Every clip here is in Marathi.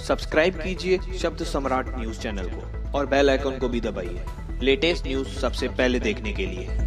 सब्सक्राइब कीजिए शब्द सम्राट न्यूज चैनल को और बेल आइकन को भी दबाइए लेटेस्ट न्यूज सबसे पहले देखने के लिए।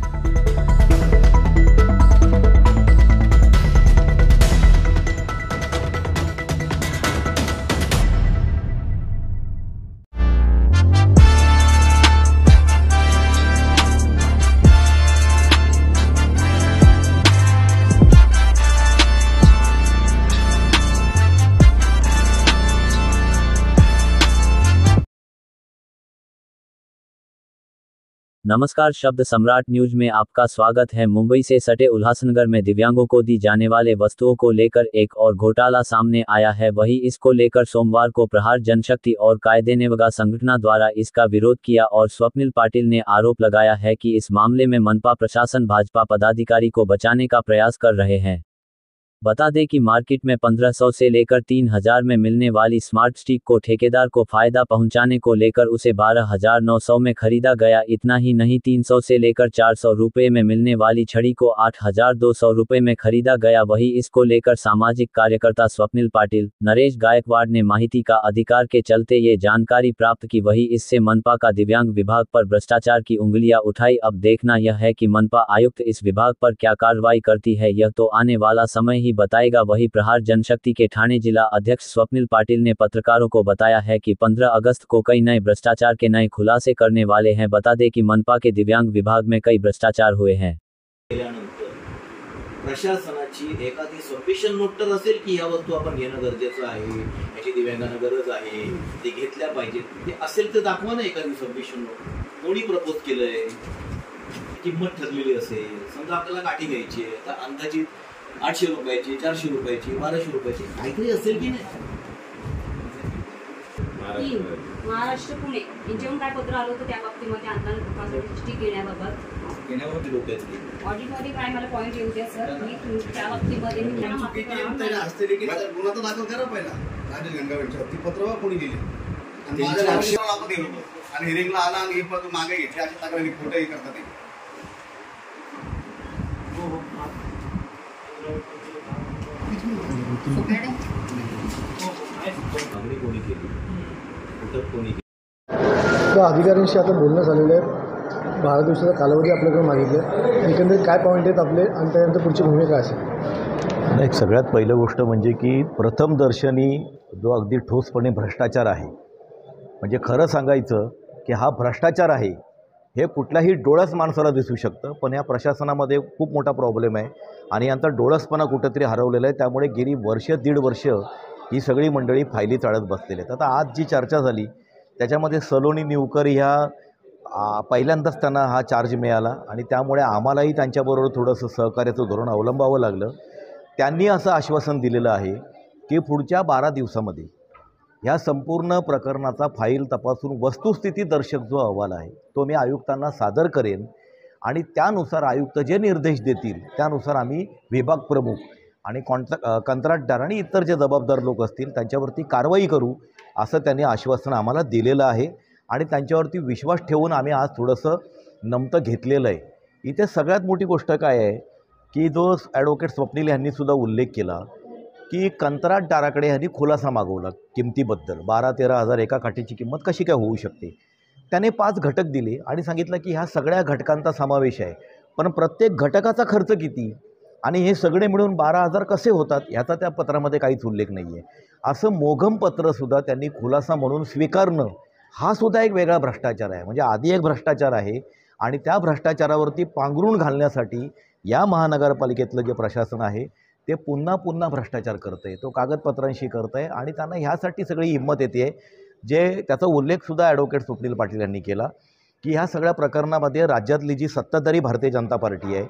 नमस्कार, शब्द सम्राट न्यूज में आपका स्वागत है। मुंबई से सटे उल्लासनगर में दिव्यांगों को दी जाने वाले वस्तुओं को लेकर एक और घोटाला सामने आया है। वही इसको लेकर सोमवार को प्रहार जनशक्ति और कायदेनेवगा संगठन द्वारा इसका विरोध किया और स्वप्निल पाटिल ने आरोप लगाया है कि इस मामले में मनपा प्रशासन भाजपा पदाधिकारी को बचाने का प्रयास कर रहे हैं। बता दें कि मार्केट में 1500 से लेकर 3000 में मिलने वाली स्मार्ट स्टिक को ठेकेदार को फायदा पहुंचाने को लेकर उसे 12,900 में खरीदा गया। इतना ही नहीं, 300 से लेकर 400 रुपये में मिलने वाली छड़ी को 8,200 रुपये में खरीदा गया। वही इसको लेकर सामाजिक कार्यकर्ता स्वप्निल पाटिल, नरेश गायकवाड़ ने माहिती का अधिकार के चलते ये जानकारी प्राप्त की। वही इससे मनपा का दिव्यांग विभाग पर भ्रष्टाचार की उंगलियां उठाई। अब देखना यह है कि मनपा आयुक्त इस विभाग पर क्या कार्रवाई करती है, यह तो आने वाला समय ही बताएगा। वही प्रहार जनशक्ति के ठाणे जिला अध्यक्ष स्वप्निल पाटिल ने पत्रकारों को बताया है कि 15 अगस्त को कई नए भ्रष्टाचार के नए खुलासे करने वाले हैं। बता दें कि मनपा के दिव्यांग विभाग में कई भ्रष्टाचार हुए हैं। प्रशासनाची एखादी सफिशियंट नोट तर असेल की या वस्तू आपण घेणं गरजेचं आहे, याची दिव्यांगांना गरज आहे, ते घेतल्या पाहिजेत, ते असेल तर दाखवा ना एखादी सफिशियंट नोट। कोणी प्रपोज केलंय, किंमत ठरलेली असेल, समजा आपल्याला गाठी घ्यायची आहे तर अंदाजित 800 रुपयाची, 400 रुपयाची, 1200 रुपयाची काहीतरी असेल की नाही। महाराष्ट्र पुणे यांच्याकडून काय पत्र आलं होतं त्या बाबतीमध्ये अंतर्गत तपासासाठी स्टिक घेण्याबाबत डोक्यातली ऑडिटमध्ये काय मला पॉईंट येऊ द्या सर। मी त्या बाबतीमध्ये मी त्यांना माफी गुन्हा तर दाखल करा पहिला राजेश गंगावेंच्या ती पत्र कोणी दिली आणि माझ्या लक्षात आपण गेलो आणि हिरिंगला आला आणि हे पत्र मागे घेतले अशा तक्रारी खोटंही करतात ते। अधिकाऱ्यांशी आता बोलणं झालेलं आहे। 12 दिवसाचा कालावधी आपल्याकडे मागितलं। एकंदरीत काय पॉईंट आहेत आपले आणि त्यानंतर पुढची भूमिका काय असेल? एक सगळ्यात पहिलं गोष्ट म्हणजे की प्रथमदर्शनी जो अगदी ठोसपणे भ्रष्टाचार आहे, म्हणजे खरं सांगायचं की हा भ्रष्टाचार आहे हे कुठल्याही डोळस माणसाला दिसू शकतं, पण या प्रशासनामध्ये खूप मोठा प्रॉब्लेम आहे आणि यांचा डोळसपणा कुठंतरी हरवलेला आहे। त्यामुळे गेली वर्ष दीड वर्ष ही सगळी मंडळी फायली चाळत बसलेली आहेत। आता आज जी चर्चा झाली त्याच्यामध्ये सलोनी निवकर ह्या पहिल्यांदाच त्यांना हा चार्ज मिळाला आणि त्यामुळे आम्हालाही त्यांच्याबरोबर थोडंसं सहकार्याचं धोरण अवलंबावं लागलं। त्यांनी असं आश्वासन दिलेलं आहे की पुढच्या 12 दिवसामध्ये ह्या संपूर्ण प्रकरणाचा फाईल तपासून वस्तुस्थिती दर्शक जो अहवाल आहे तो मी आयुक्तांना सादर करेन आणि त्यानुसार आयुक्त जे निर्देश देतील त्यानुसार आम्ही विभाग प्रमुख आणि कंत्राटदार आणि इतर जे जबाबदार लोक असतील त्यांच्यावरती कारवाई करू असं त्यांनी आश्वासन आम्हाला दिलेलं आहे आणि त्यांच्यावरती विश्वास ठेवून आम्ही आज थोडंसं नमतं घेतलेलं आहे। इथे सगळ्यात मोठी गोष्ट काय आहे की जो ॲडव्होकेट स्वप्निल यांनी सुद्धा उल्लेख केला की कंत्राटदाराकडे ह्यांनी खुलासा मागवला किमतीबद्दल। 12-13 हजार एका काठीची किंमत कशी काय होऊ शकते। त्याने 5 घटक दिले आणि सांगितलं की ह्या सगळ्या घटकांचा समावेश आहे, पण प्रत्येक घटकाचा खर्च किती आणि हे सगळे मिळून 12,000 कसे होतात ह्याचा त्या पत्रामध्ये काहीच उल्लेख नाही आहे। असं मोघम पत्रसुद्धा त्यांनी खुलासा म्हणून स्वीकारणं हा सुद्धा एक वेगळा भ्रष्टाचार आहे। म्हणजे आधी एक भ्रष्टाचार आहे आणि त्या भ्रष्टाचारावरती पांघरून घालण्यासाठी या महानगरपालिकेतलं जे प्रशासन आहे ते पुन्हा पुन्हा भ्रष्टाचार करतं आहे, तो कागदपत्रांशी करतं आहे आणि त्यांना ह्यासाठी सगळी हिंमत येते आहे। जे त्याचा उल्लेखसुद्धा ॲडव्होकेट स्वप्निल पाटील यांनी केला की ह्या सगळ्या प्रकरणामध्ये राज्यातली जी सत्ताधारी भारतीय जनता पार्टी आहे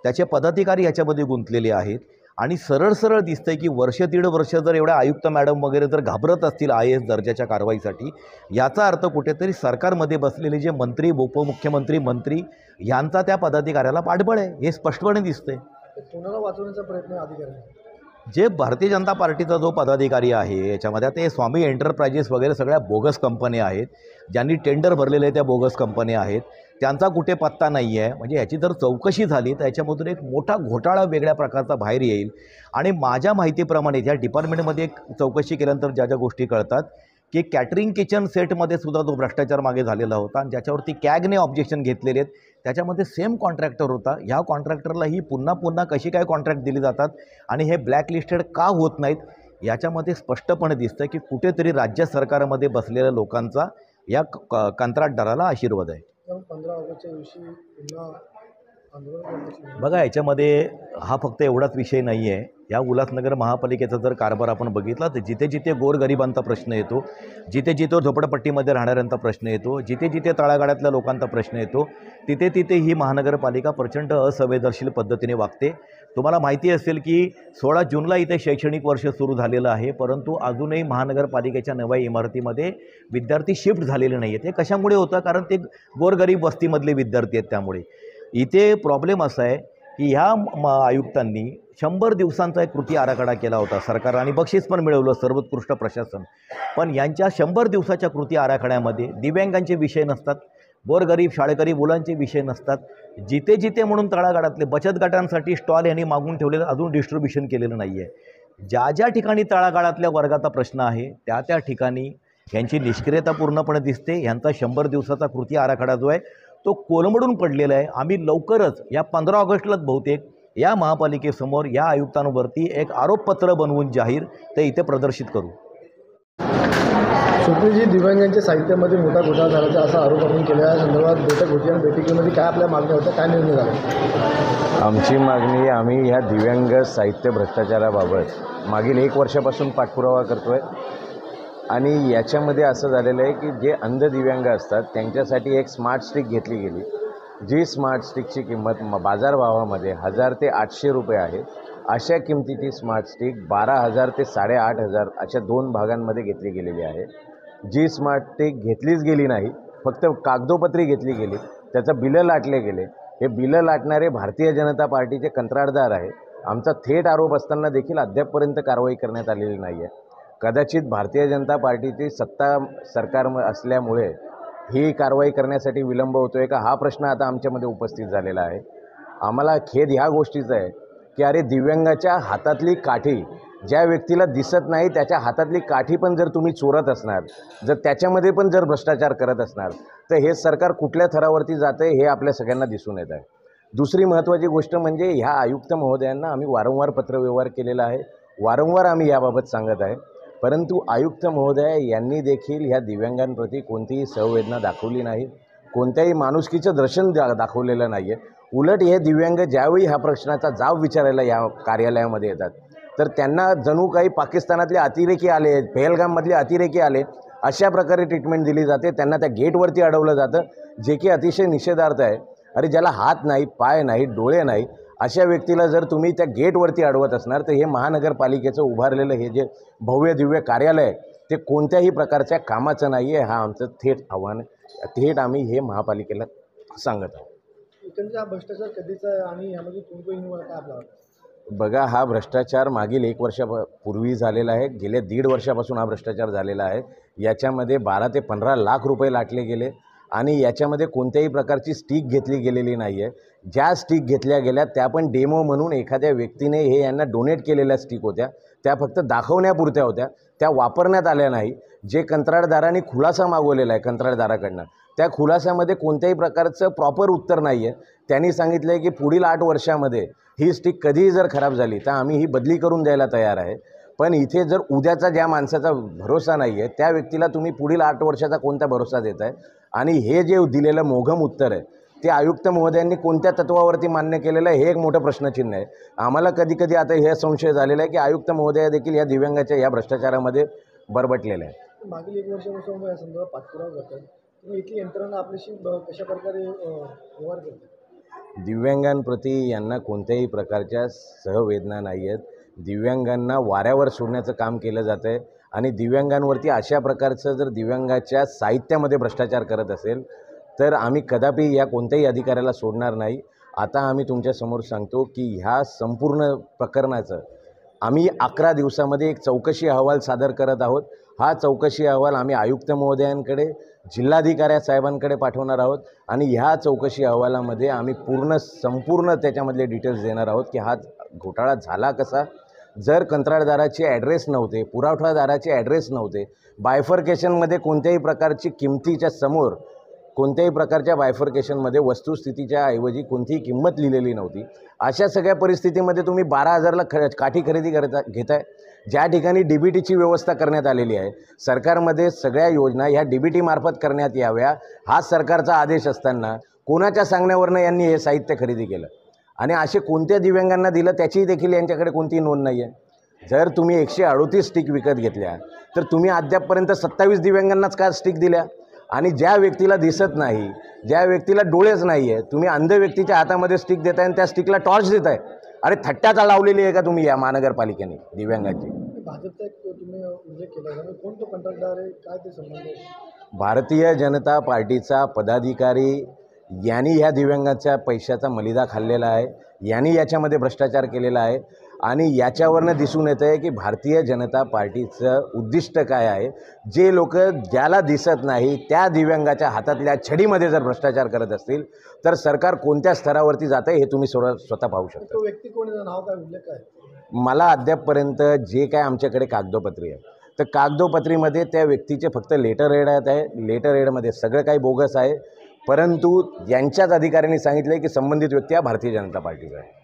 त्याचे पदाधिकारी याच्यामध्ये गुंतलेले आहेत आणि सरळ सरळ दिसतंय की वर्ष दीड वर्ष जर एवढ्या आयुक्त मॅडम वगैरे जर घाबरत असतील IAS दर्जाच्या कारवाईसाठी, याचा अर्थ कुठेतरी सरकारमध्ये बसलेले जे मंत्री, उपमुख्यमंत्री, मंत्री यांचा त्या पदाधिकाऱ्याला पाठबळ आहे हे स्पष्टपणे दिसतंय। कोणाला वाचवण्याचा प्रयत्न अधिकारी जे भारतीय जनता पार्टीचा जो पदाधिकारी आहे याच्यामध्ये ते स्वामी एंटरप्राइजेस वगैरे सगळ्या बोगस कंपन्या आहेत, ज्यांनी टेंडर भरलेले त्या बोगस कंपन्या आहेत। त्यांचा कुठे पत्ता नाही आहे. म्हणजे याची जर चौकशी झाली तर याच्यामधून एक मोठा घोटाळा वेगळ्या प्रकारचा बाहेर येईल. आणि माझ्या माहितीप्रमाणे या डिपार्टमेंटमध्ये एक चौकशी केल्यानंतर ज्या ज्या गोष्टी कळतात की कॅटरिंग किचन सेटमध्ये सुद्धा जो भ्रष्टाचार मागे झालेला होता आणि ज्याच्यावरती कॅगने ऑब्जेक्शन घेतलेले आहेत त्याच्यामध्ये सेम कॉन्ट्रॅक्टर होता. ह्या कॉन्ट्रॅक्टरलाही पुन्हा पुन्हा कशी काय कॉन्ट्रॅक्ट दिली जातात आणि हे ब्लॅकलिस्टेड का होत नाहीत याच्यामध्ये स्पष्टपणे दिसतं की कुठेतरी राज्य सरकारमध्ये बसलेल्या लोकांचा या कंत्राटदाराला आशीर्वाद आहे. 15 ऑगस्टच्या दिवशी पुन्हा आंदोलन करण्याची बघा, याच्यामध्ये हा फक्त एवढाच विषय नाही आहे. या उल्हासनगर महापालिकेचा जर कारभार आपण बघितला तर जिथे जिथे गोरगरिबांचा प्रश्न येतो, जिथे जिथे झोपडपट्टीमध्ये राहणाऱ्यांचा प्रश्न येतो, जिथे जिथे तळागाळातल्या लोकांचा प्रश्न येतो, तिथे तिथे ही महानगरपालिका प्रचंड असंवेदनशील पद्धतीने वागते. तुम्हाला माहिती असेल की 16 जूनला इथे शैक्षणिक वर्ष सुरू झालेलं आहे, परंतु अजूनही महानगरपालिकेच्या नव्या इमारतीमध्ये विद्यार्थी शिफ्ट झालेले नाही आहेत. हे कशामुळे होतं? कारण ते गोरगरीब वस्तीमधले विद्यार्थी आहेत. त्यामुळे इथे प्रॉब्लेम असा आहे की ह्या आयुक्तांनी 100 दिवसांचा एक कृती आराखडा केला होता सरकार आणि बक्षीस पण मिळवलं सर्वोत्कृष्ट प्रशासन. पण यांच्या 100 दिवसाच्या कृती आराखड्यामध्ये दिव्यांगांचे विषय नसतात, गोरगरीब शाळकरी मुलांचे विषय नसतात. जिथे जिथे म्हणून तळागाळातले बचत गटांसाठी स्टॉल यांनी मागून ठेवलेलं अजून डिस्ट्रीब्युशन केलेलं नाही आहे. ज्या ज्या ठिकाणी तळागाळातल्या वर्गाचा प्रश्न आहे त्या त्या ठिकाणी यांची निष्क्रियता पूर्णपणे दिसते. यांचा 100 दिवसाचा कृती आराखडा जो आहे तो कोलमडून पडलेला आहे. आम्ही लवकरच या 15 ऑगस्टलाच बहुतेक या महापालिकेसमोर या आयुक्तांवरती एक आरोपपत्र बनवून जाहीर ते इथे प्रदर्शित करू. सुप्रीजी, दिव्यांगांच्या साहित्यामध्ये मोठा घोटाळा झाल्याचा असा आरोप आपण केला. या संदर्भात बैठक होती आणि बैठकीमध्ये काय आपल्या मागण्या होत्या, काय निर्णय झाला? आमची मागणी, आम्ही ह्या दिव्यांग साहित्य भ्रष्टाचाराबाबत मागील 1 वर्षापासून पाठपुरावा करतो आहे. आणि याच्यामध्ये असं झालेलं आहे की जे अंध दिव्यांग असतात त्यांच्यासाठी एक स्मार्ट स्टिक घेतली गेली, जी स्मार्ट स्टिकची किंमत बाजारभावामध्ये 1000 ते 800 रुपये आहे. अशा किमतीची स्मार्ट स्टिक 12,000 ते 8,500 अशा 2 भागांमध्ये घेतली गेलेली आहे. जी स्मार्ट स्टिक घेतलीच गेली नाही, फक्त कागदोपत्री घेतली गेली, त्याचं बिलं लाटले गेले. हे बिलं लाटणारे भारतीय जनता पार्टीचे कंत्राटदार आहे. आमचा थेट आरोप असताना देखील अद्यापपर्यंत कारवाई करण्यात आलेली नाही आहे. कदाचित भारतीय जनता पार्टीची सत्ता सरकार असल्यामुळे ही कारवाई करण्यासाठी विलंब होतो आहे का, हा प्रश्न आता आमच्यामध्ये उपस्थित झालेला आहे. आम्हाला खेद ह्या गोष्टीचा आहे की अरे, दिव्यांगाच्या हातातली काठी, ज्या व्यक्तीला दिसत नाही त्याच्या हातातली काठी पण जर तुम्ही चोरत असणार, जर त्याच्यामध्ये पण जर भ्रष्टाचार करत असणार तर हे सरकार कुठल्या थरावरती जातं आहे हे आपल्या सगळ्यांना दिसून येत आहे. दुसरी महत्त्वाची गोष्ट म्हणजे ह्या आयुक्त महोदयांना आम्ही वारंवार पत्रव्यवहार केलेला आहे, वारंवार आम्ही याबाबत सांगत आहे. परंतु आयुक्त महोदय यांनी देखील ह्या दिव्यांगांप्रती कोणतीही संवेदना दाखवली नाही, कोणत्याही माणुसकीचं दर्शन दाखवलेलं नाही आहे. उलट हे दिव्यांग ज्यावेळी ह्या प्रश्नाचा जाब विचारायला या कार्यालयामध्ये येतात तर त्यांना जणू काही पाकिस्तानातले अतिरेकी आले, पहलगाममधले अतिरेकी आले अशा प्रकारे ट्रीटमेंट दिली जाते. त्यांना त्या गेटवरती अडवलं जातं, जे की अतिशय निषेधार्थ आहे. अरे, ज्याला हात नाही, पाय नाही, डोळे नाही, अशा व्यक्तीला जर तुम्ही त्या गेटवरती अडवत असणार तर हे महानगरपालिकेचं उभारलेलं हे जे भव्य दिव्य कार्यालय आहे ते कोणत्याही प्रकारच्या कामाचं नाही आहे. हा आमचं थेट आव्हान, थेट आम्ही हे महापालिकेला सांगत आहोत. एकंदरीत हा भ्रष्टाचार कधीचा आहे आणि यामध्ये कोणकोण काय आपला? बघा, हा भ्रष्टाचार मागील 1 वर्षापूर्वी झालेला आहे. गेल्या 1.5 वर्षापासून हा भ्रष्टाचार झालेला आहे. याच्यामध्ये 12 ते 15 लाख रुपये लाटले गेले आणि याच्यामध्ये कोणत्याही प्रकारची स्टिक घेतली गेलेली नाही आहे. ज्या स्टिक घेतल्या गेल्या त्या पण डेमो म्हणून एखाद्या व्यक्तीने हे यांना डोनेट केलेल्या स्टिक होत्या, त्या फक्त दाखवण्यापुरत्या होत्या, त्या वापरण्यात आल्या नाही. जे कंत्राटदारांनी खुलासा मागवलेला आहे कंत्राटदाराकडनं, त्या खुलासामध्ये कोणत्याही प्रकारचं प्रॉपर उत्तर नाही आहे. त्यांनी सांगितलं आहे की पुढील 8 वर्षामध्ये ही स्टिक कधीही जर खराब झाली तर आम्ही ही बदली करून द्यायला तयार आहे. पण इथे जर उद्याचा ज्या माणसाचा भरोसा नाही आहे त्या व्यक्तीला तुम्ही पुढील 8 वर्षाचा कोणता भरोसा देत आहे? आणि हे जे दिलेलं मोघम उत्तर आहे ते आयुक्त महोदयांनी कोणत्या तत्वावरती मान्य केलेलं आहे हे एक मोठं प्रश्नचिन्ह आहे. आम्हाला कधी कधी आता हे संशय झालेला आहे की आयुक्त महोदय देखील या दिव्यांगाच्या या भ्रष्टाचारामध्ये बरबटलेले आहे. मागील 1 वर्षापासून या संदर्भात पाठपुरावा करतात, तुम्ही इथली यंत्रणा आपल्याशी कशा प्रकारे व्यवहार करतात? दिव्यांगांप्रती यांना कोणत्याही प्रकारच्या सहवेदना नाही आहेत. दिव्यांगांना वाऱ्यावर सोडण्याचं काम केलं जातं आहे आणि दिव्यांगांवरती अशा प्रकारचं जर दिव्यांगाच्या साहित्यामध्ये भ्रष्टाचार करत असेल तर आम्ही कदापि या कोणत्याही अधिकाऱ्याला सोडणार नाही. आता आम्ही तुमच्यासमोर सांगतो की ह्या संपूर्ण प्रकरणाचं आम्ही 11 दिवसामध्ये एक चौकशी अहवाल सादर करत आहोत हा चौकशी अहवाल आम्ही आयुक्त महोदयांकडे, जिल्हाधिकारी साहेबांकडे पाठवणार आहोत आणि ह्या चौकशी अहवालामध्ये आम्ही संपूर्ण त्याच्यामधले डिटेल्स देणार आहोत की हा घोटाळा झाला कसा. जर कंत्राटदाराचे ॲड्रेस नव्हते, पुरवठादाराचे ॲड्रेस नव्हते, बायफर्केशनमध्ये कोणत्याही प्रकारची किमतीच्या समोर कोणत्याही प्रकारच्या बायफर्केशनमध्ये वस्तुस्थितीच्या ऐवजी कोणतीही किंमत लिहिलेली नव्हती, अशा सगळ्या परिस्थितीमध्ये तुम्ही 12,000ला काठी खरेदी घेताय. ज्या ठिकाणी DBTची व्यवस्था करण्यात आलेली आहे, सरकारमध्ये सगळ्या योजना ह्या DBT मार्फत करण्यात याव्या हा सरकारचा आदेश असताना कोणाच्या सांगण्यावरनं यांनी हे साहित्य खरेदी केलं आणि असे कोणत्या दिव्यांगांना दिलं त्याचीही देखील यांच्याकडे कोणतीही नोंद नाही आहे. जर तुम्ही 138 स्टिक विकत घेतल्या तर तुम्ही अद्यापपर्यंत 27 दिव्यांगांनाच का स्टिक दिल्या. आणि ज्या व्यक्तीला दिसत नाही, ज्या व्यक्तीला डोळेच नाही आहे, तुम्ही अंध व्यक्तीच्या हातामध्ये स्टिक देताय आणि त्या स्टिकला टॉर्च देताय. अरे थट्ट्याचा लावलेली आहे का तुम्ही या महानगरपालिकेने दिव्यांगाची. भाजपचा एक तुम्ही उल्लेख केला, कोण तो कंत्राटदार आहे, काय ते संबंध आहे? भारतीय जनता पार्टीचा पदाधिकारी यांनी ह्या दिव्यांगाच्या पैशाचा मलिदा खाल्लेला आहे, यांनी याच्यामध्ये भ्रष्टाचार केलेला आहे आणि याच्यावरनं दिसून येतं आहे की भारतीय जनता पार्टीचं उद्दिष्ट काय आहे. जे लोक ज्याला दिसत नाही त्या दिव्यांगाच्या हातातल्या छडीमध्ये जर भ्रष्टाचार करत असतील तर सरकार कोणत्या स्तरावरती जातं हे तुम्ही स्वतः पाहू शकता. तो व्यक्ती कोण आहे, नाव काय, उल्लेख काय? मला अद्यापपर्यंत जे काय आमच्याकडे कागदोपत्री आहे तर कागदोपत्रीमध्ये त्या व्यक्तीचे फक्त लेटर हेड आहे. लेटर हेडमध्ये सगळं काही बोगस आहे, परंतु यांच्याच अधिकाऱ्यांनी सांगितलं की संबंधित व्यक्ती हा भारतीय जनता पार्टीचा आहे.